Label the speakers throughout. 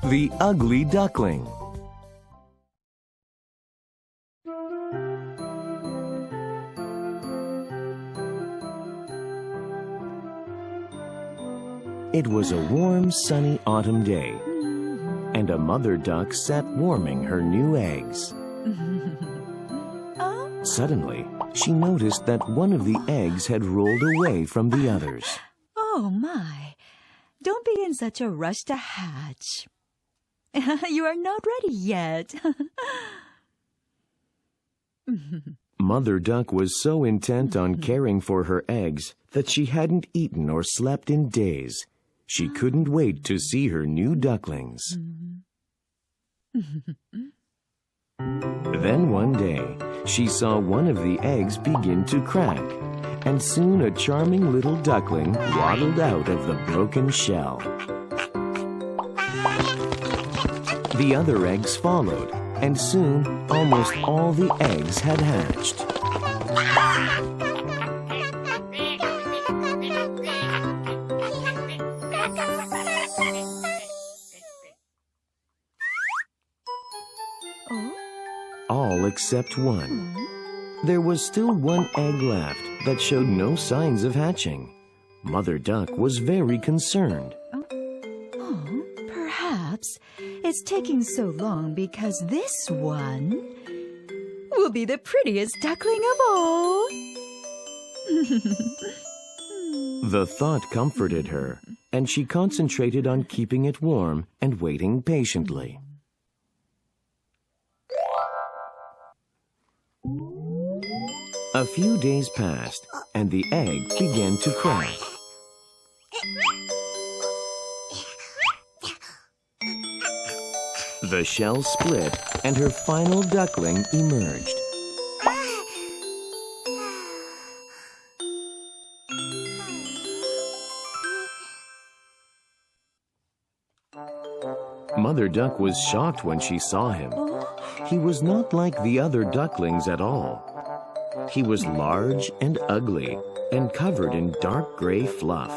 Speaker 1: The Ugly Duckling. It was a warm, sunny autumn day, and a mother duck sat warming her new eggs. Suddenly, she noticed that one of the eggs had rolled away from the others.
Speaker 2: Oh, my. Don't be in such a rush to hatch. You are not ready yet.
Speaker 1: Mother Duck was so intent on caring for her eggs that she hadn't eaten or slept in days. She couldn't wait to see her new ducklings. Then one day, she saw one of the eggs begin to crack, and soon a charming little duckling waddled out of the broken shell. The other eggs followed, and soon almost all the eggs had hatched. All except one. There was still one egg left that showed no signs of hatching. Mother Duck was very concerned.
Speaker 2: Oh, perhaps it's taking so long because this one will be the prettiest duckling of all.
Speaker 1: The thought comforted her, and she concentrated on keeping it warm and waiting patiently. A few days passed, and the egg began to crack. The shell split, and her final duckling emerged. Mother Duck was shocked when she saw him. He was not like the other ducklings at all. He was large and ugly and covered in dark gray fluff.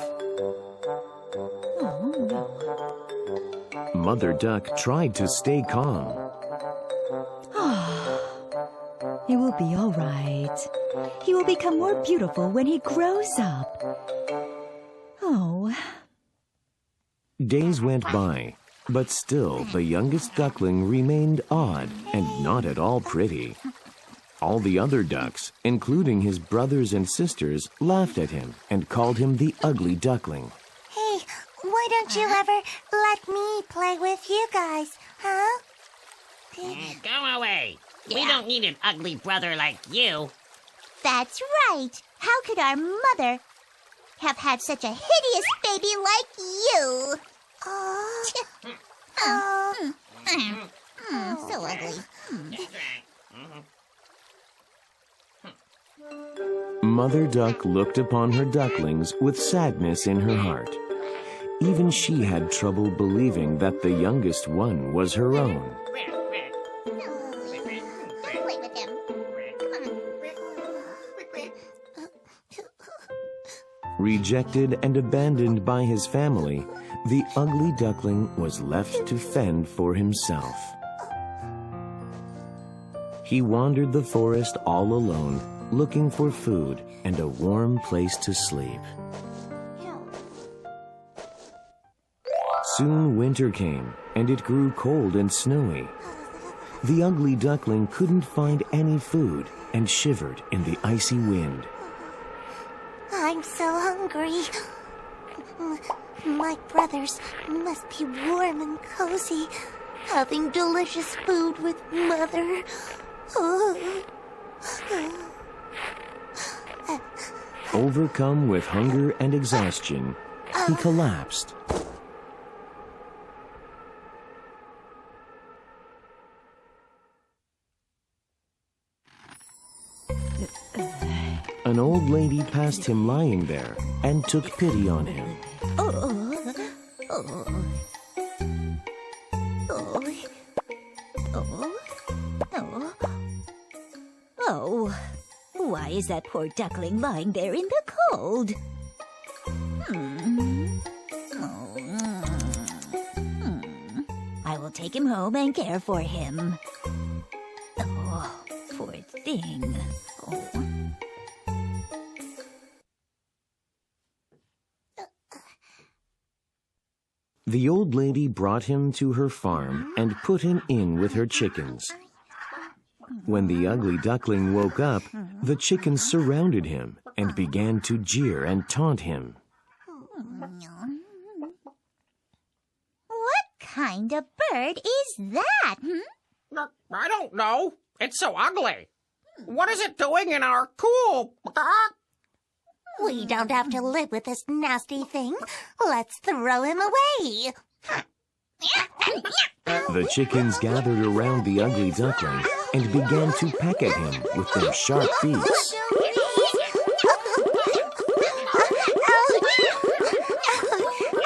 Speaker 1: Mother Duck tried to stay calm.
Speaker 2: He will be all right. He will become more beautiful when he grows up. Oh.
Speaker 1: Days went by, but still the youngest duckling remained odd and not at all pretty. All the other ducks, including his brothers and sisters, laughed at him and called him the Ugly Duckling.
Speaker 3: Hey, why don't you ever let me play with you guys, huh?
Speaker 4: Go away. We don't need an ugly brother like you.
Speaker 3: That's right. How could our mother have had such a hideous baby like you? So ugly.
Speaker 1: Mother Duck looked upon her ducklings with sadness in her heart. Even she had trouble believing that the youngest one was her own.
Speaker 3: Play with him.
Speaker 1: Rejected and abandoned by his family, the ugly duckling was left to fend for himself. He wandered the forest all alone, looking for food and a warm place to sleep. Soon winter came, and it grew cold and snowy. The ugly duckling couldn't find any food and shivered in the icy wind.
Speaker 3: I'm so hungry. My brothers must be warm and cozy, having delicious food with Mother.
Speaker 1: Overcome with hunger and exhaustion, he collapsed. An old lady passed him lying there and took pity on him.
Speaker 2: Oh, why is that poor duckling lying there in the cold?
Speaker 3: take him home and care for him. Oh, poor thing. Oh.
Speaker 1: The old lady brought him to her farm and put him in with her chickens. When the ugly duckling woke up, the chickens surrounded him and began to jeer and taunt him.
Speaker 3: What kind of bird is that?
Speaker 5: I don't know. It's so ugly. What is it doing in our coop?
Speaker 3: We don't have to live with this nasty thing. Let's throw him away.
Speaker 1: The chickens gathered around the ugly duckling and began to peck at him with their sharp beaks.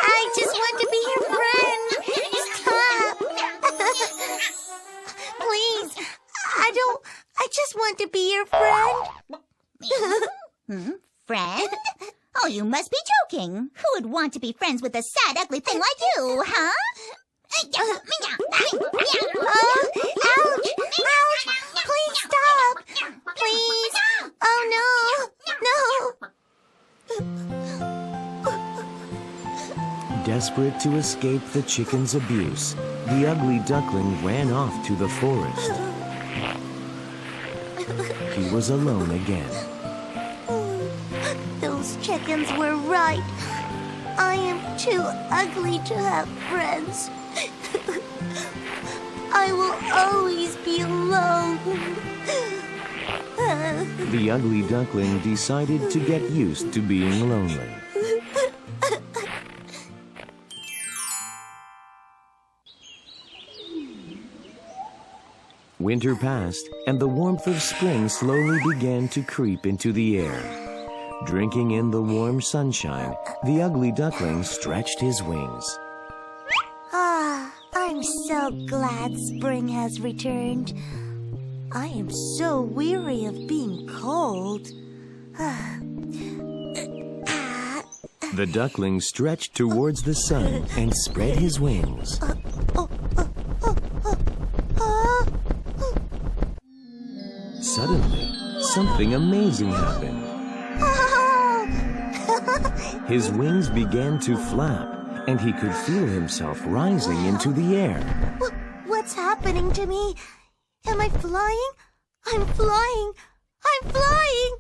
Speaker 3: I just want to be your friend. Stop. Please. I just want to be your friend. Friend? Oh, you must be joking. Who would want to be friends with a sad, ugly thing like you, huh? Ouch! Ouch! Please stop! Please! Oh, no!
Speaker 1: Desperate to escape the chickens' abuse, the ugly duckling ran off to the forest. He was alone again.
Speaker 3: Those chickens were right. I am too ugly to have friends. I will always be alone.
Speaker 1: The ugly duckling decided to get used to being lonely. Winter passed, and the warmth of spring slowly began to creep into the air. Drinking in the warm sunshine, the ugly duckling stretched his wings.
Speaker 3: Ah, I'm so glad spring has returned. I am so weary of being cold.
Speaker 1: The duckling stretched towards the sun and spread his wings. Suddenly, something amazing happened. His wings began to flap, and he could feel himself rising into the air.
Speaker 3: What's happening to me? Am I flying? I'm flying! I'm flying!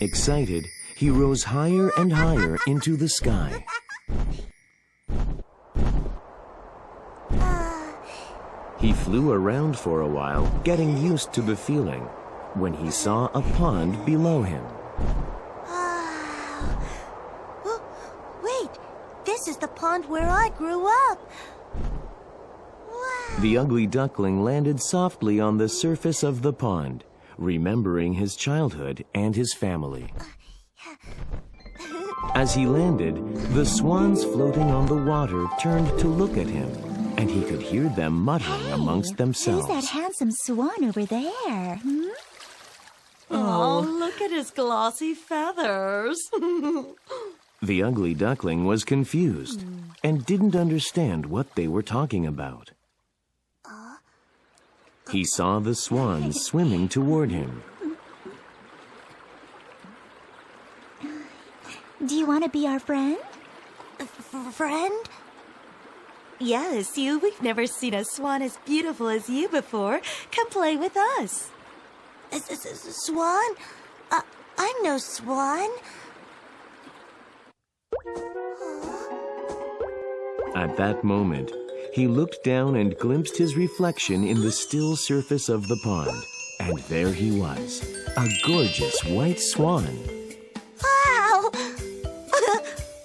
Speaker 1: Excited, he rose higher and higher into the sky. He flew around for a while, getting used to the feeling, when he saw a pond below him.
Speaker 3: Wait, this is the pond where I grew up. Wow.
Speaker 1: The ugly duckling landed softly on the surface of the pond, remembering his childhood and his family. As he landed, the swans floating on the water turned to look at him, and he could hear them muttering amongst themselves.
Speaker 3: Who's that handsome swan over there?
Speaker 2: Oh, look at his glossy feathers.
Speaker 1: The ugly duckling was confused and didn't understand what they were talking about. He saw the swans swimming toward him.
Speaker 3: Do you want to be our friend? Friend?
Speaker 2: Yes, we've never seen a swan as beautiful as you before. Come play with us.
Speaker 3: Swan? I'm no swan.
Speaker 1: At that moment, he looked down and glimpsed his reflection in the still surface of the pond. And there he was, a gorgeous white swan.
Speaker 3: Wow!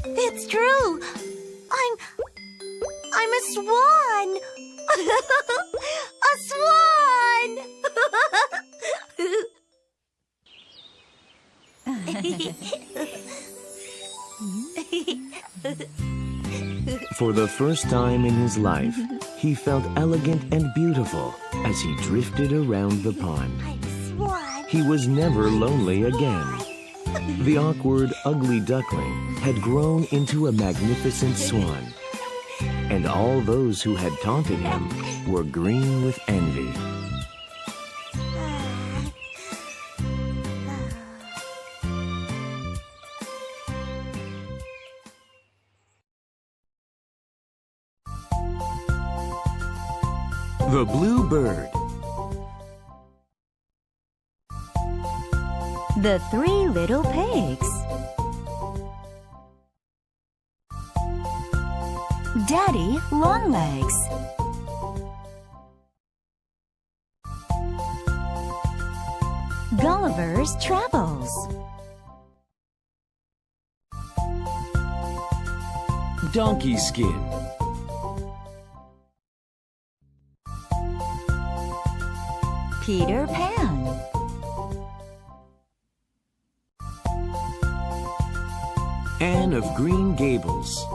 Speaker 3: It's true. I'm a swan. A swan.
Speaker 1: For the first time in his life, he felt elegant and beautiful as he drifted around the pond.
Speaker 3: I'm a swan.
Speaker 1: He was never lonely again. The awkward, ugly duckling had grown into a magnificent swan, and all those who had taunted him were green with envy. The Blue Bird.
Speaker 2: The Three Little Pigs. Daddy Longlegs. Gulliver's Travels.
Speaker 1: Donkey Skin.
Speaker 2: Peter Pan.
Speaker 1: Anne of Green Gables.